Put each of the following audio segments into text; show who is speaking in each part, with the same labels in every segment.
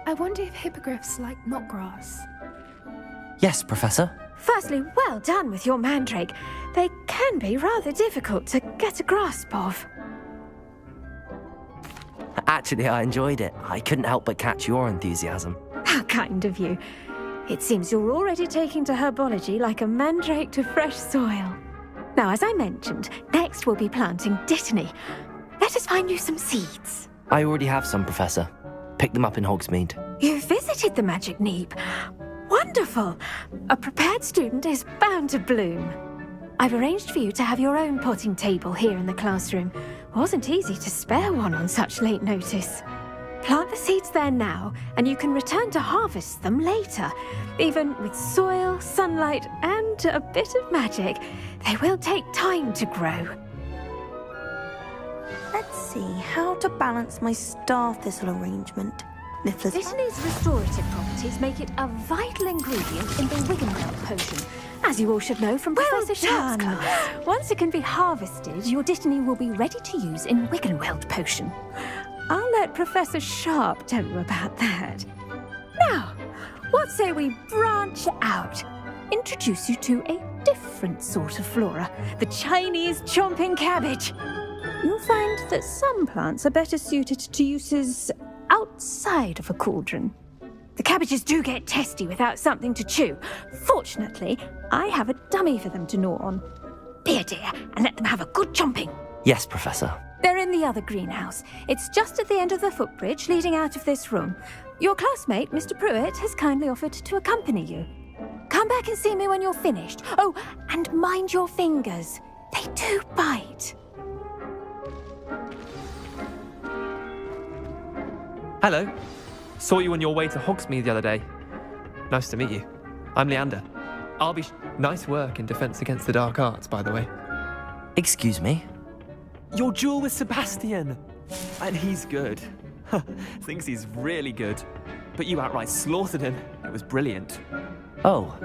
Speaker 1: I wonder if hippogriffs like knotgrass.
Speaker 2: Yes, Professor.
Speaker 3: Firstly, well done with your mandrake. They can be rather difficult to get a grasp of.
Speaker 2: Actually, I enjoyed it. I couldn't help but catch your enthusiasm.
Speaker 3: How kind of you. It seems you're already taking to herbology like a mandrake to fresh soil. Now, as I mentioned, next we'll be planting dittany. Let us find you some seeds.
Speaker 2: I already have some, Professor. Picked them up in Hogsmeade.
Speaker 3: You visited the Magic Neep. Wonderful! A prepared student is bound to bloom. I've arranged for you to have your own potting table here in the classroom. Wasn't easy to spare one on such late notice. Plant the seeds there now, and you can return to harvest them later. Even with soil, sunlight, and a bit of magic, they will take time to grow.
Speaker 4: Let's see how to balance my star thistle arrangement.
Speaker 3: Dittany's restorative properties make it a vital ingredient in the Wiggenweld potion, as you all should know from Professor Sharp's class. Once it can be harvested, your dittany will be ready to use in Wiggenweld potion. I'll let Professor Sharp tell you about that. Now, what say we branch out? Introduce you to a different sort of flora, the Chinese chomping cabbage. You'll find that some plants are better suited to uses outside of a cauldron. The cabbages do get testy without something to chew. Fortunately, I have a dummy for them to gnaw on. Be a dear and let them have a good chomping.
Speaker 2: Yes, Professor.
Speaker 3: They're in the other greenhouse. It's just at the end of the footbridge leading out of this room. Your classmate, Mr. Pruitt, has kindly offered to accompany you. Come back and see me when you're finished. Oh, and mind your fingers. They do bite.
Speaker 5: Hello. Saw you on your way to Hogsmeade the other day. Nice to meet you. I'm Leander. I'll be... Nice work in Defense Against the Dark Arts, by the way.
Speaker 2: Excuse me?
Speaker 5: Your duel with Sebastian! And he's good. Thinks he's really good. But you outright slaughtered him. It was brilliant.
Speaker 2: Oh.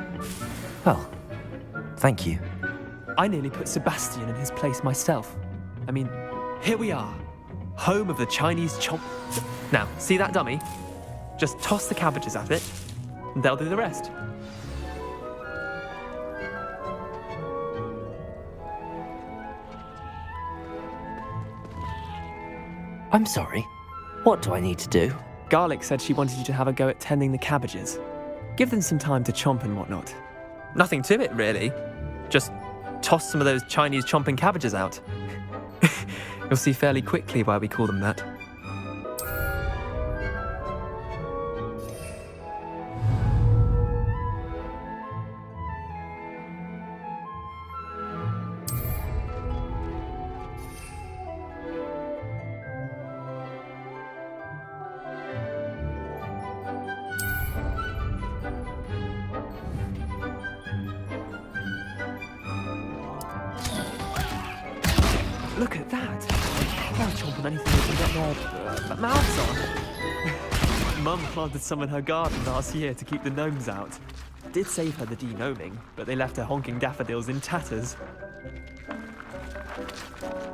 Speaker 2: Well, thank you.
Speaker 5: I nearly put Sebastian in his place myself. I mean, here we are. Home of the Chinese chomp... Now, see that dummy? Just toss the cabbages at it, and they'll do the rest.
Speaker 2: I'm sorry. What do I need to do?
Speaker 5: Garlic said she wanted you to have a go at tending the cabbages. Give them some time to chomp and whatnot. Nothing to it, really. Just toss some of those Chinese chomping cabbages out. You'll see fairly quickly why we call them that. Look at that! They'll chomp on anything they can get their mouths on. Mum planted some in her garden last year to keep the gnomes out. Did save her the de-gnoming, but they left her honking daffodils in tatters.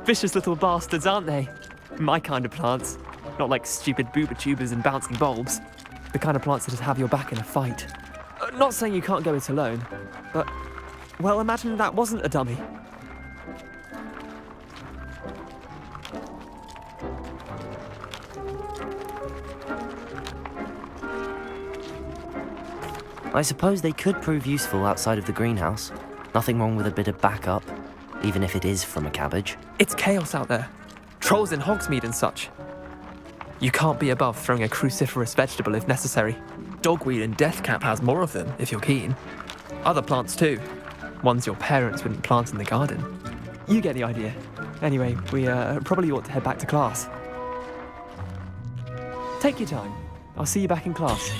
Speaker 5: Vicious little bastards, aren't they? My kind of plants. Not like stupid booba tubers and bouncing bulbs. The kind of plants that'd have your back in a fight. Not saying you can't go it alone, but... Well, imagine that wasn't a dummy.
Speaker 2: I suppose they could prove useful outside of the greenhouse. Nothing wrong with a bit of backup, even if it is from a cabbage.
Speaker 5: It's chaos out there. Trolls in Hogsmeade and such. You can't be above throwing a cruciferous vegetable if necessary. Dogweed and deathcap has more of them, if you're keen. Other plants too. Ones your parents wouldn't plant in the garden. You get the idea. Anyway, we probably ought to head back to class. Take your time. I'll see you back in class.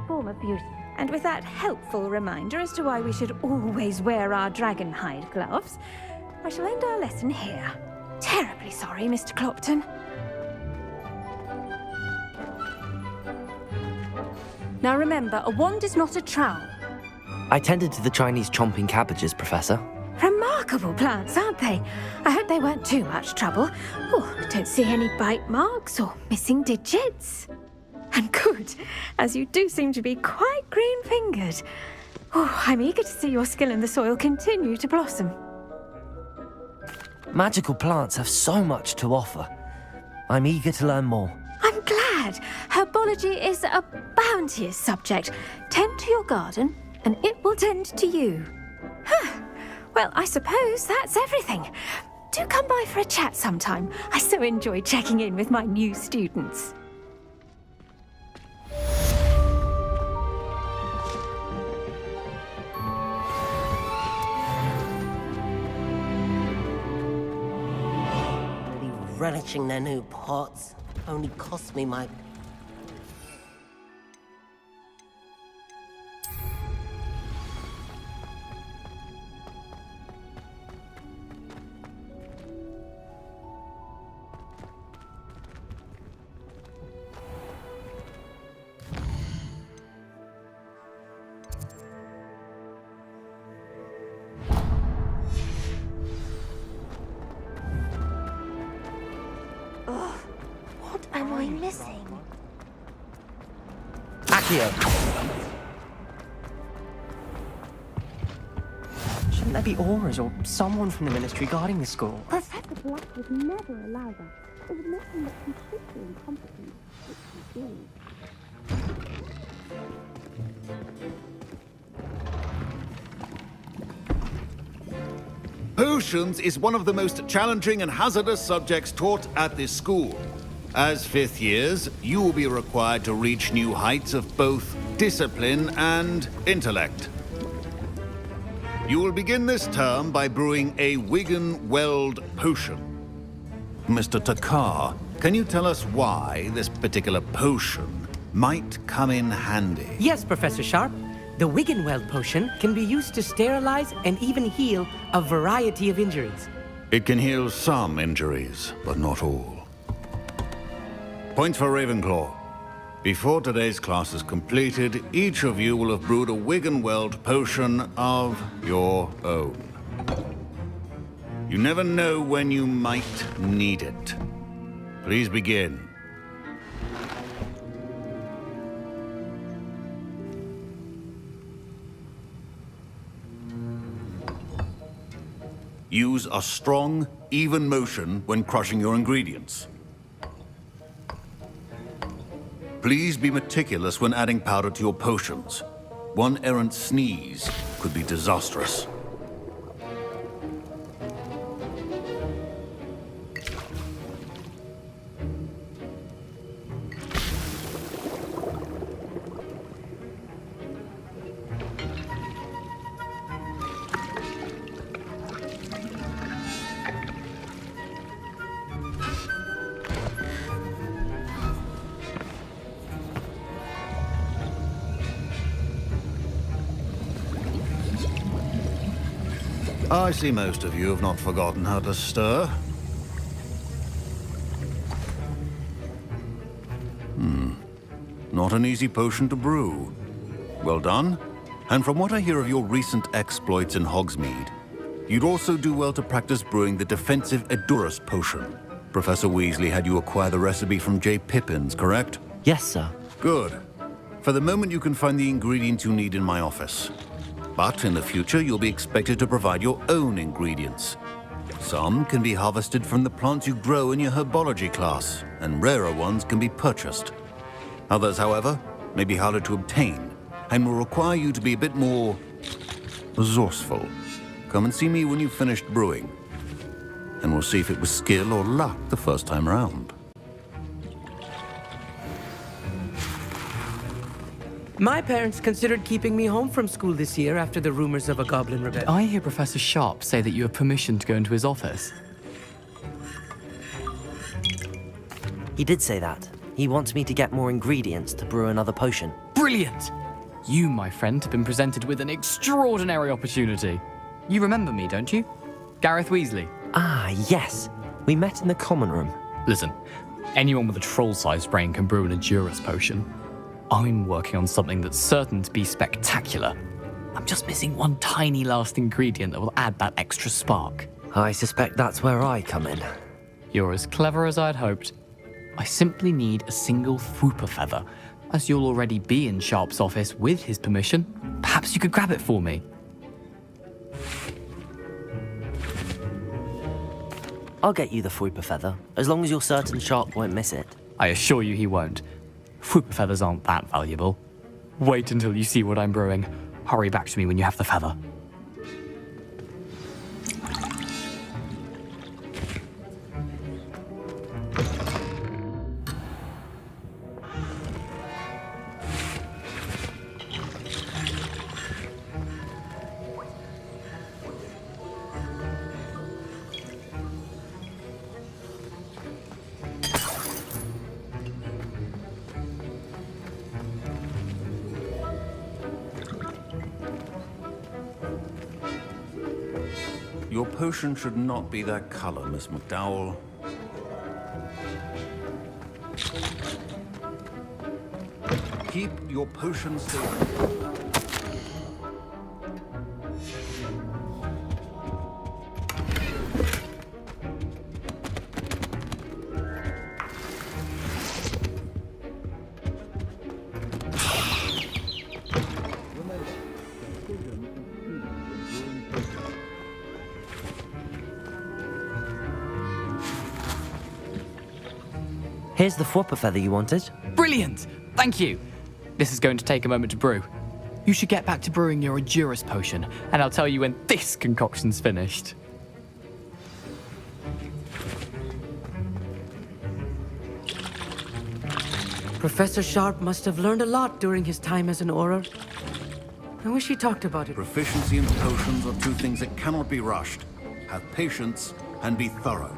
Speaker 3: Form of beauty. And with that helpful reminder as to why we should always wear our dragon hide gloves, I shall end our lesson here. Terribly sorry, Mr. Clopton. Now remember, a wand is not a trowel.
Speaker 2: I tended to the Chinese chomping cabbages, Professor.
Speaker 3: Remarkable plants, aren't they? I hope they weren't too much trouble. Oh, don't see any bite marks or missing digits. And good, as you do seem to be quite green-fingered. Oh, I'm eager to see your skill in the soil continue to blossom.
Speaker 2: Magical plants have so much to offer. I'm eager to learn more.
Speaker 3: I'm glad. Herbology is a bounteous subject. Tend to your garden, and it will tend to you. Huh. Well, I suppose that's everything. Do come by for a chat sometime. I so enjoy checking in with my new students.
Speaker 6: Really relishing their new pots. Only cost me my...
Speaker 4: What am I missing?
Speaker 2: Accio!
Speaker 7: Shouldn't there be auras or someone from the ministry guarding the school?
Speaker 3: Professor Black would never allow that. It would make him look completely incompetent, which he is.
Speaker 8: Potions is one of the most challenging and hazardous subjects taught at this school. As fifth years, you will be required to reach new heights of both discipline and intellect. You will begin this term by brewing a Wigan-Weld potion. Mr. Takar, can you tell us why this particular potion might come in handy?
Speaker 9: Yes, Professor Sharp. The Wiggenweld potion can be used to sterilize and even heal a variety of injuries.
Speaker 8: It can heal some injuries, but not all. Points for Ravenclaw. Before today's class is completed, each of you will have brewed a Wiggenweld potion of your own. You never know when you might need it. Please begin. Use a strong, even motion when crushing your ingredients. Please be meticulous when adding powder to your potions. One errant sneeze could be disastrous. I see most of you have not forgotten how to stir. Not an easy potion to brew. Well done. And from what I hear of your recent exploits in Hogsmeade, you'd also do well to practice brewing the defensive Edurus potion. Professor Weasley had you acquire the recipe from J. Pippins, correct?
Speaker 2: Yes, sir.
Speaker 8: Good. For the moment, you can find the ingredients you need in my office. But in the future, you'll be expected to provide your own ingredients. Some can be harvested from the plants you grow in your herbology class, and rarer ones can be purchased. Others, however, may be harder to obtain, and will require you to be a bit more resourceful. Come and see me when you've finished brewing, and we'll see if it was skill or luck the first time round.
Speaker 9: My parents considered keeping me home from school this year after the rumors of a goblin rebellion.
Speaker 10: I hear Professor Sharp say that you have permission to go into his office.
Speaker 2: He did say that. He wants me to get more ingredients to brew another potion.
Speaker 10: Brilliant! You, my friend, have been presented with an extraordinary opportunity. You remember me, don't you? Gareth Weasley.
Speaker 2: Ah, yes. We met in the common room.
Speaker 10: Listen, anyone with a troll-sized brain can brew an Edurus potion. I'm working on something that's certain to be spectacular. I'm just missing one tiny last ingredient that will add that extra spark.
Speaker 2: I suspect that's where I come in.
Speaker 10: You're as clever as I'd hoped. I simply need a single Fwooper feather. As you'll already be in Sharp's office with his permission, perhaps you could grab it for me.
Speaker 2: I'll get you the Fwooper feather, as long as you're certain Sharp won't miss it.
Speaker 10: I assure you he won't. Fwooper feathers aren't that valuable. Wait until you see what I'm brewing. Hurry back to me when you have the feather.
Speaker 8: Your potion should not be that color, Miss McDowell. Keep your potion safe.
Speaker 2: Here's the Fwooper feather you wanted.
Speaker 10: Brilliant! Thank you! This is going to take a moment to brew. You should get back to brewing your Edurus potion, and I'll tell you when this concoction's finished.
Speaker 9: Professor Sharp must have learned a lot during his time as an Auror. I wish he talked about it.
Speaker 8: Proficiency in potions are two things that cannot be rushed. Have patience and be thorough.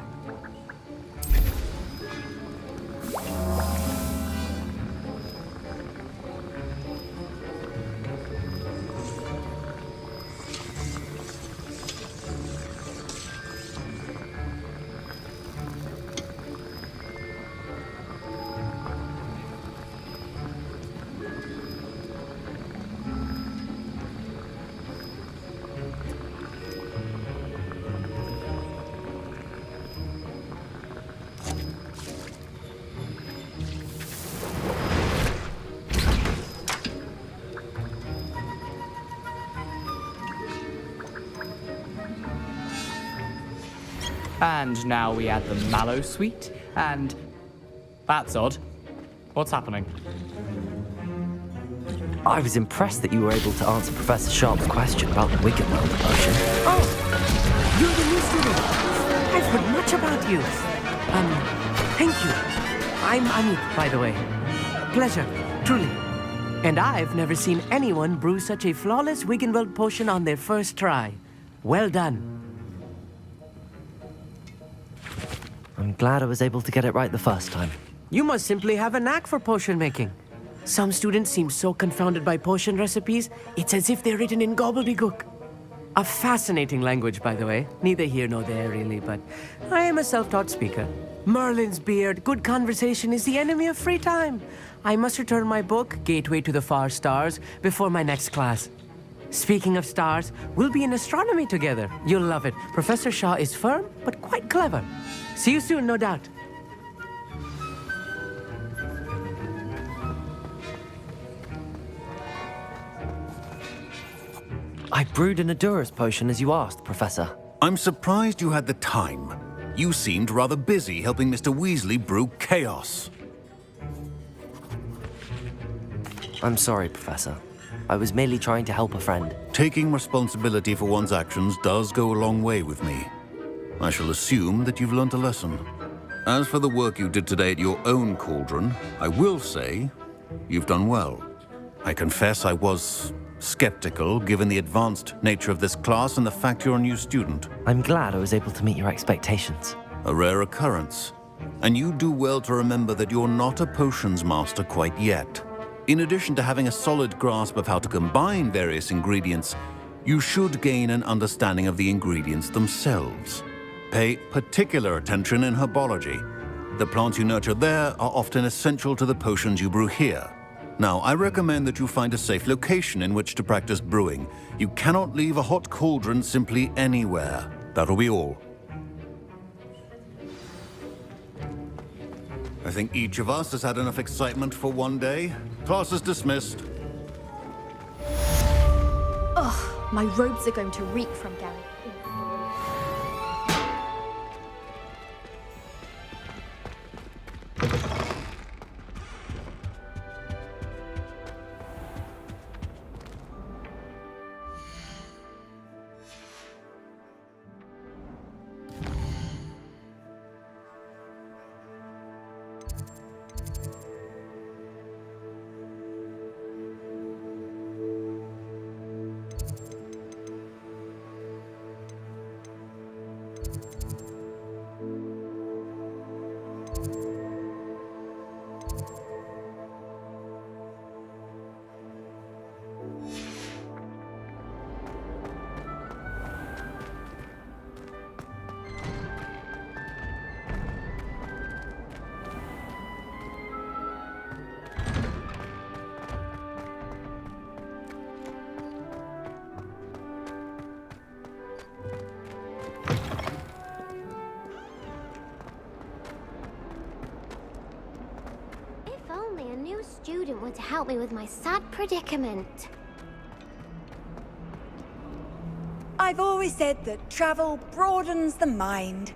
Speaker 10: And now we add the mallow sweet, and... That's odd. What's happening?
Speaker 2: I was impressed that you were able to answer Professor Sharp's question about the Wiggenweld potion.
Speaker 9: Oh! You're the new student! I've heard much about you. Thank you. I'm Amit, by the way. Pleasure, truly. And I've never seen anyone brew such a flawless Wiggenweld potion on their first try. Well done.
Speaker 2: I'm glad I was able to get it right the first time.
Speaker 9: You must simply have a knack for potion making. Some students seem so confounded by potion recipes, it's as if they're written in gobbledygook. A fascinating language, by the way. Neither here nor there, really, but I am a self-taught speaker. Merlin's beard, good conversation is the enemy of free time. I must return my book, Gateway to the Far Stars, before my next class. Speaking of stars, we'll be in astronomy together. You'll love it. Professor Shaw is firm, but quite clever. See you soon, no doubt.
Speaker 2: I brewed an Edurus potion as you asked, Professor.
Speaker 8: I'm surprised you had the time. You seemed rather busy helping Mr. Weasley brew chaos.
Speaker 2: I'm sorry, Professor. I was merely trying to help a friend.
Speaker 8: Taking responsibility for one's actions does go a long way with me. I shall assume that you've learnt a lesson. As for the work you did today at your own cauldron, I will say you've done well. I confess I was skeptical, given the advanced nature of this class and the fact you're a new student.
Speaker 2: I'm glad I was able to meet your expectations.
Speaker 8: A rare occurrence. And you do well to remember that you're not a potions master quite yet. In addition to having a solid grasp of how to combine various ingredients, you should gain an understanding of the ingredients themselves. Pay particular attention in herbology. The plants you nurture there are often essential to the potions you brew here. Now, I recommend that you find a safe location in which to practice brewing. You cannot leave a hot cauldron simply anywhere. That'll be all. I think each of us has had enough excitement for one day. Class is dismissed.
Speaker 3: Ugh, my robes are going to reek from Gary.
Speaker 11: If only a new student were to help me with my sad predicament.
Speaker 12: I've always said that travel broadens the mind.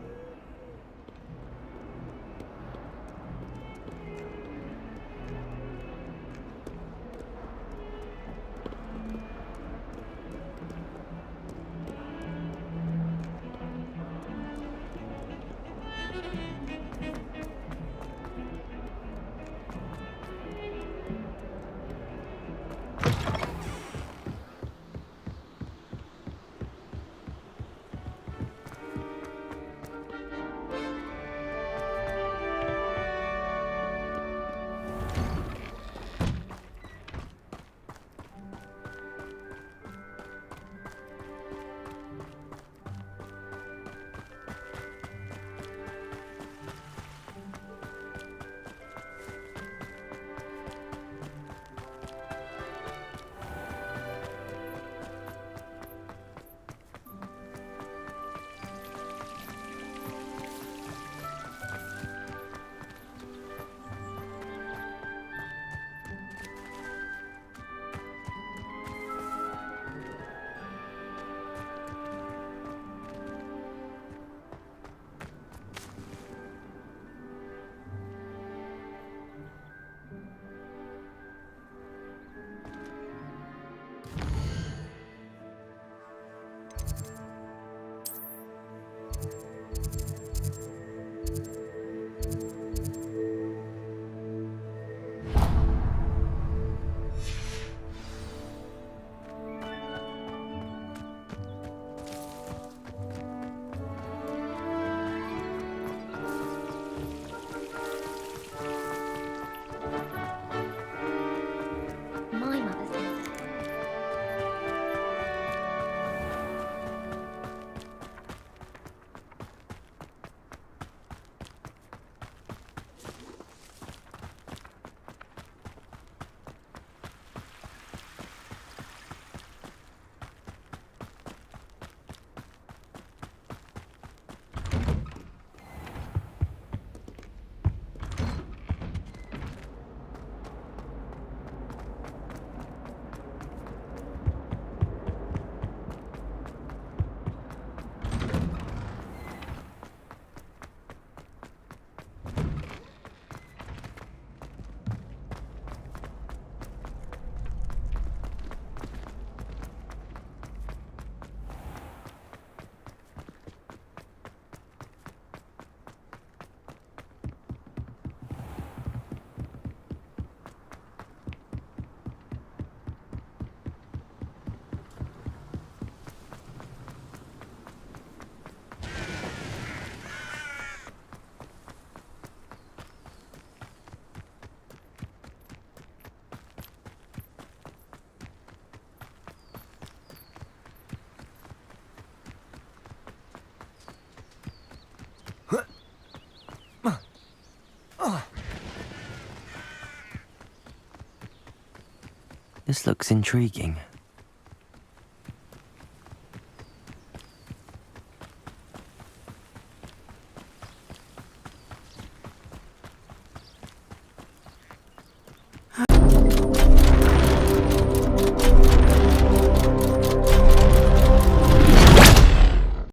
Speaker 2: This looks intriguing.